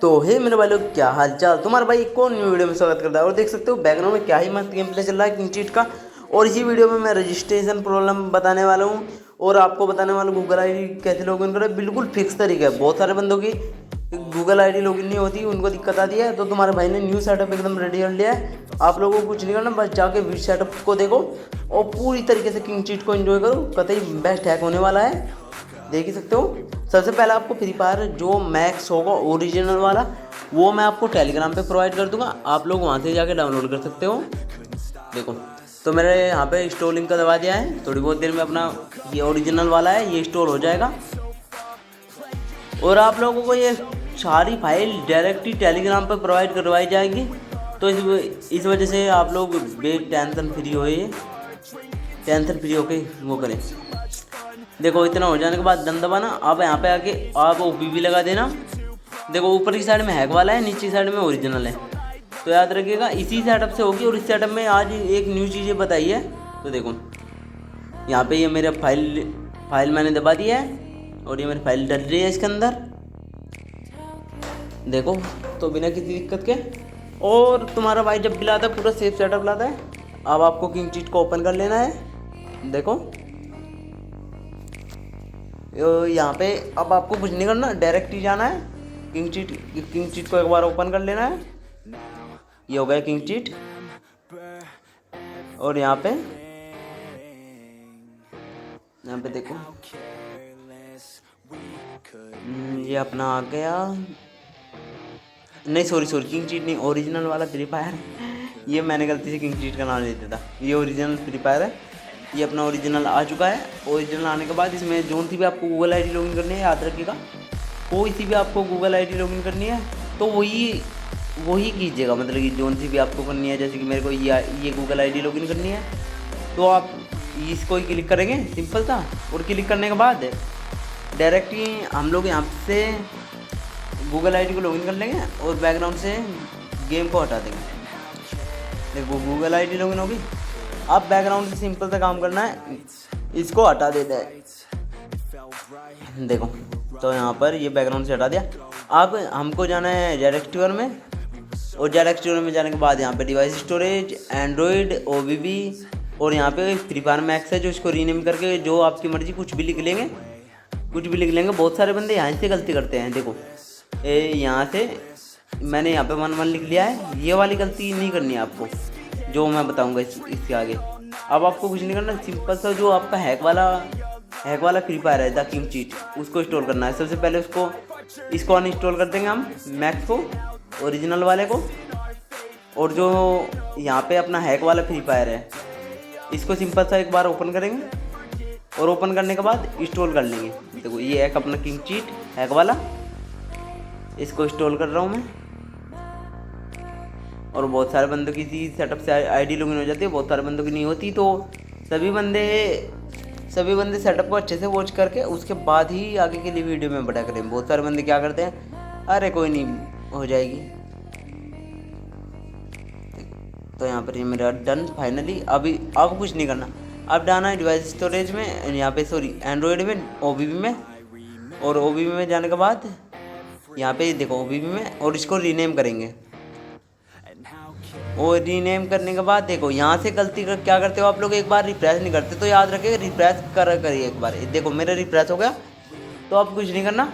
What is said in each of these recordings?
तो हे मेरे भाई लोग, क्या हाल चाल। तुम्हारा भाई कौन न्यू वीडियो में स्वागत करता है। और देख सकते हो बैकग्राउंड में क्या ही मस्त गेम प्ले चल रहा है किंग चीट का। और इसी वीडियो में मैं रजिस्ट्रेशन प्रॉब्लम बताने वाला हूँ और आपको बताने वाला हूँ गूगल आईडी कैसे लॉगिन करें। बिल्कुल फिक्स तरीका है। बहुत सारे बंदों की गूगल आईडी लॉगिन नहीं होती, उनको दिक्कत आती है। तो तुम्हारे भाई ने न्यू सेटअप एकदम रेडी कर लिया है। आप लोगों को कुछ नहीं करना, बस जाके वी सेटअप को देखो और पूरी तरीके से किंग चीट को एंजॉय करो। कतई बेस्ट हैक होने वाला है, देख ही सकते हो। सबसे पहले आपको फ्री फायर जो मैक्स होगा ओरिजिनल वाला, वो मैं आपको टेलीग्राम पे प्रोवाइड कर दूंगा। आप लोग वहाँ से जाके डाउनलोड कर सकते हो। देखो, तो मेरे यहाँ पे इंस्टॉल लिंक का दबा दिया है। थोड़ी बहुत देर में अपना ये ओरिजिनल वाला है, ये इंस्टॉल हो जाएगा। और आप लोगों को ये सारी फाइल डायरेक्ट ही टेलीग्राम पर प्रोवाइड करवाई जाएगी। तो इस वजह से आप लोग बे टेंशन फ्री हो, ये टेंशन फ्री होके वो करें। देखो, इतना हो जाने के बाद डन दबाना। अब यहाँ पे आके आप OBB लगा देना। देखो, ऊपर की साइड में हैक वाला है, नीचे की साइड में ओरिजिनल है। तो याद रखिएगा इसी सेटअप से होगी। और इस सेटअप में आज एक न्यू चीज़ें बताई है। तो देखो, यहाँ पे ये मेरा फाइल मैंने दबा दिया है और ये मेरी फाइल डल रही है इसके अंदर। देखो, तो बिना किसी दिक्कत के। और तुम्हारा भाई जब भी लाता है पूरा सेफ सेटअप लाता है। अब आपको किंग चीट को ओपन कर लेना है। देखो, यहाँ पे अब आपको कुछ नहीं करना, डायरेक्ट ही जाना है। किंग चीट को एक बार ओपन कर लेना है। ये हो गया किंग चीट। और यहाँ पे देखो, ये अपना आ गया। नहीं, सॉरी किंग चीट नहीं, ओरिजिनल वाला फ्री फायर। ये मैंने गलती से किंग चीट का नाम ले दिया था। ये ओरिजिनल फ्री फायर है। ये अपना ओरिजिनल आ चुका है। ओरिजिनल आने के बाद इसमें जोन सी भी आपको गूगल आईडी लॉगिन करनी है, याद रखिएगा। कोई सी भी आपको गूगल आईडी लॉगिन करनी है तो वही कीजिएगा। मतलब कि जोन सी भी आपको करनी है, जैसे कि मेरे को ये गूगल आईडी लॉगिन करनी है, तो आप इसको ही क्लिक करेंगे, सिंपल था। और क्लिक करने के बाद डायरेक्ट ही हम लोग यहाँ से गूगल आईडी को लॉगिन कर लेंगे और बैकग्राउंड से गेम को हटा देंगे। देखो, गूगल आईडी लॉगिन होगी। अब बैकग्राउंड से सिंपल सा काम करना है, इसको हटा देना है। देखो, तो यहाँ पर ये बैकग्राउंड से हटा दिया। अब हमको जाना है डायरेक्टिवर में। और डायरेक्टिवर में जाने के बाद यहाँ पे डिवाइस स्टोरेज, एंड्रॉयड, OBB और यहाँ पे फ्री फायर मैक्स है, जो इसको रीनेम करके जो आपकी मर्जी कुछ भी लिख लेंगे। बहुत सारे बंदे यहाँ से गलती करते हैं। देखो, यहाँ से मैंने यहाँ पे 1 लिख लिया है। ये वाली गलती नहीं करनी है आपको, जो मैं बताऊंगा इसके आगे। अब आपको कुछ नहीं करना, सिंपल सा जो आपका हैक वाला फ्री फायर है द किंग चीट, उसको इंस्टॉल करना है। सबसे पहले इसको अनइंस्टॉल कर देंगे हम, मैक्स को, ओरिजिनल वाले को। और जो यहाँ पे अपना हैक वाला फ्री फायर है, इसको सिंपल सा एक बार ओपन करेंगे। और ओपन करने के बाद इंस्टॉल कर लेंगे। देखो, ये हैक अपना किंग चीट हैक वाला, इसको इंस्टॉल कर रहा हूँ मैं। और बहुत सारे बंदों की इसी सेटअप से आईडी लॉगिन हो जाती है, बहुत सारे बंदों की नहीं होती। तो सभी बंदे सेटअप को अच्छे से वॉच करके उसके बाद ही आगे के लिए वीडियो में बढ़ा करें। बहुत सारे बंदे क्या करते हैं, अरे कोई नहीं हो जाएगी। तो यहाँ पर ये मेरा डन फाइनली। अब कुछ नहीं करना। अब डालना है डिवाइस स्टोरेज में, यहाँ पे एंड्रॉयड में, OBB में। और OBB में जाने के बाद यहाँ पे देखो OBB में, और इसको रीनेम करेंगे। और रीनेम करने के बाद देखो, यहाँ से गलती क्या करते हो आप लोग, एक बार रिफ्रेश नहीं करते। तो याद रखिए, रिफ्रेश करिए एक बार। देखो, मेरा रिफ्रेश हो गया। तो अब कुछ नहीं करना,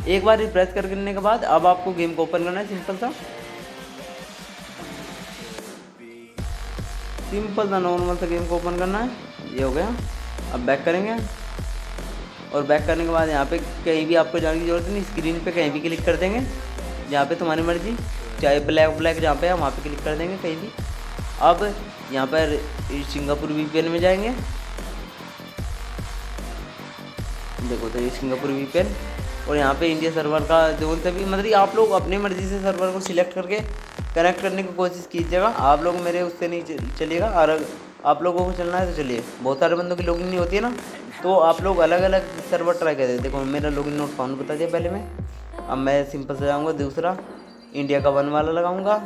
एक बार रिफ्रेश करने के बाद अब आपको गेम को ओपन करना है। सिंपल सा नॉर्मल सा गेम को ओपन करना है। ये हो गया। अब बैक करेंगे। और बैक करने के बाद यहाँ पे कहीं भी आपको जाने की जरूरत नहीं, स्क्रीन पे कहीं भी क्लिक कर देंगे, जहाँ पे तुम्हारी मर्जी, चाहे ब्लैक जहाँ पे है वहाँ पे क्लिक कर देंगे कहीं भी। अब यहाँ पर सिंगापुर VPN में जाएंगे। देखो, तो ये सिंगापुर VPN। और यहाँ पे इंडिया सर्वर का जोन से भी, मतलब आप लोग अपनी मर्जी से सर्वर को सिलेक्ट करके कनेक्ट करने की कोशिश कीजिएगा। आप लोग मेरे उससे नहीं चलिएगा। और आप लोगों को चलना है तो चलिए। बहुत सारे बंदों की लॉगिन नहीं होती है ना, तो आप लोग अलग अलग सर्वर ट्राई करें। देखो, मेरा लॉगिन नोट फाउंड बता दिया पहले मैं। अब मैं सिंपल से जाऊँगा दूसरा, इंडिया का 1 वाला लगाऊंगा।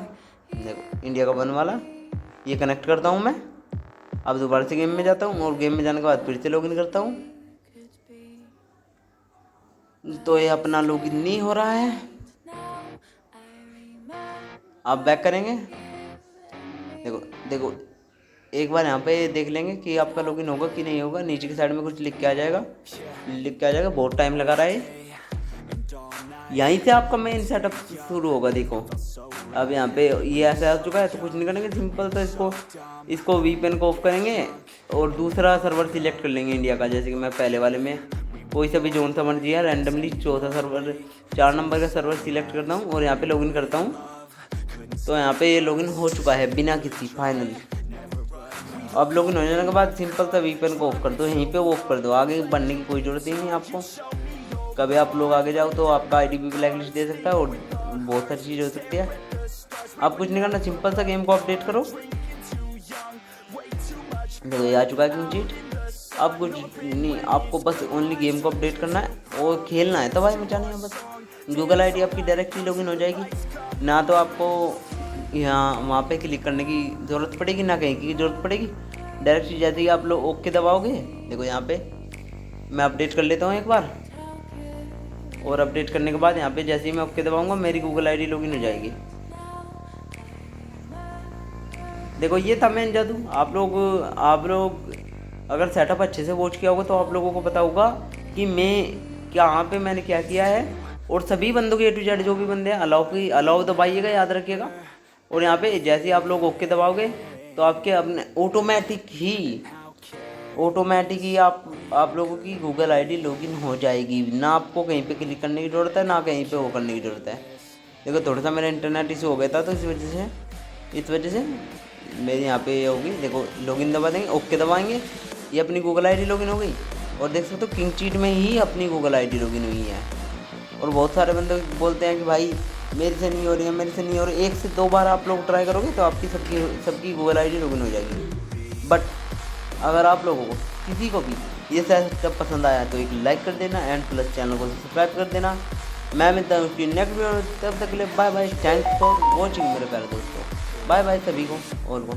देखो, इंडिया का 1 वाला ये कनेक्ट करता हूँ मैं। अब दोबारा से गेम में जाता हूँ और गेम में जाने के बाद फिर से लॉगिन करता हूँ। तो ये अपना लॉगिन नहीं हो रहा है। आप बैक करेंगे, देखो देखो एक बार यहाँ पे देख लेंगे कि आपका लॉगिन होगा कि नहीं होगा। नीचे की साइड में कुछ लिख के आ जाएगा, बहुत टाइम लगा रहा है। यहीं से आपका मेन सेटअप शुरू होगा। देखो अब यहाँ पे ये ऐसे आ चुका है, तो कुछ नहीं करेंगे, सिंपल। तो इसको वीपीएन को ऑफ करेंगे और दूसरा सर्वर सिलेक्ट कर लेंगे इंडिया का। जैसे कि मैं पहले वाले में कोई सा भी जोन समझ लिया, रैंडमली चौथा सर्वर 4 नंबर का सर्वर सिलेक्ट करता हूँ और यहाँ पे लॉगिन करता हूँ। तो यहाँ पे ये लॉगिन हो चुका है बिना किसी, फाइनली। अब लॉगिन हो जाने के बाद सिंपल सा वीपीएन को ऑफ कर दो, यहीं पे ऑफ कर दो। आगे बढ़ने की कोई ज़रूरत ही नहीं आपको। कभी आप लोग आगे जाओ तो आपका आईडी भी ब्लैक लिस्ट दे सकता है और बहुत सारी चीज़ हो सकती है। आप कुछ नहीं करना, सिंपल सा गेम को अपडेट करो। देखो ये आ चुका है क्लीन चीट। अब कुछ नहीं, आपको बस ओनली गेम को अपडेट करना है और खेलना है, तबाही मचानी है बस। गूगल आईडी आपकी डायरेक्टली लॉगिन हो जाएगी। ना तो आपको यहाँ वहाँ पे क्लिक करने की ज़रूरत पड़ेगी, ना कहीं की ज़रूरत पड़ेगी। डायरेक्टली जैसे ही आप लोग ओके दबाओगे, देखो यहाँ पे मैं अपडेट कर लेता हूँ एक बार। और अपडेट करने के बाद यहाँ पे जैसे ही मैं ओके दबाऊंगा, मेरी गूगल आईडी लॉगिन हो जाएगी। देखो ये था मेन जादू। आप लोग अगर सेटअप अच्छे से वॉच किया होगा तो आप लोगों को पता होगा कि मैं यहाँ पे मैंने क्या किया है। और सभी बंदों के A to Z जो भी बंदे हैं अलाउ दबाइएगा, याद रखिएगा। और यहाँ पे जैसे ही आप लोग ओके दबाओगे तो आपके अपने ऑटोमेटिक ही आप लोगों की गूगल आईडी लॉगिन हो जाएगी। ना आपको कहीं पे क्लिक करने की ज़रूरत है, ना कहीं पे वो करने की ज़रूरत है। देखो थोड़ा सा मेरा इंटरनेट इशू हो गया था, तो इस वजह से मेरी यहाँ पे ये होगी। देखो लॉगिन दबा देंगे, ओके दबाएंगे, ये अपनी गूगल आईडी लॉगिन हो गई। और देख सकते हो किंग चीट में ही अपनी गूगल आईडी लॉगिन हुई है। और बहुत सारे बंदे बोलते हैं कि भाई मेरे से नहीं हो रही है, मेरे से नहीं हो रही। 1 से 2 बार आप लोग ट्राई करोगे तो आपकी सबकी गूगल आईडी लॉगिन हो जाएगी। बट अगर आप लोगों को किसी को भी ये सेटअप पसंद आया तो एक लाइक कर देना एंड प्लस चैनल को सब्सक्राइब कर देना। मैं मिलता हूँ उसकी नेक्स्ट वीडियो में, तब तक के लिए bye bye. Thanks for watching मेरे प्यारे दोस्तों। बाय बाय सभी को और को।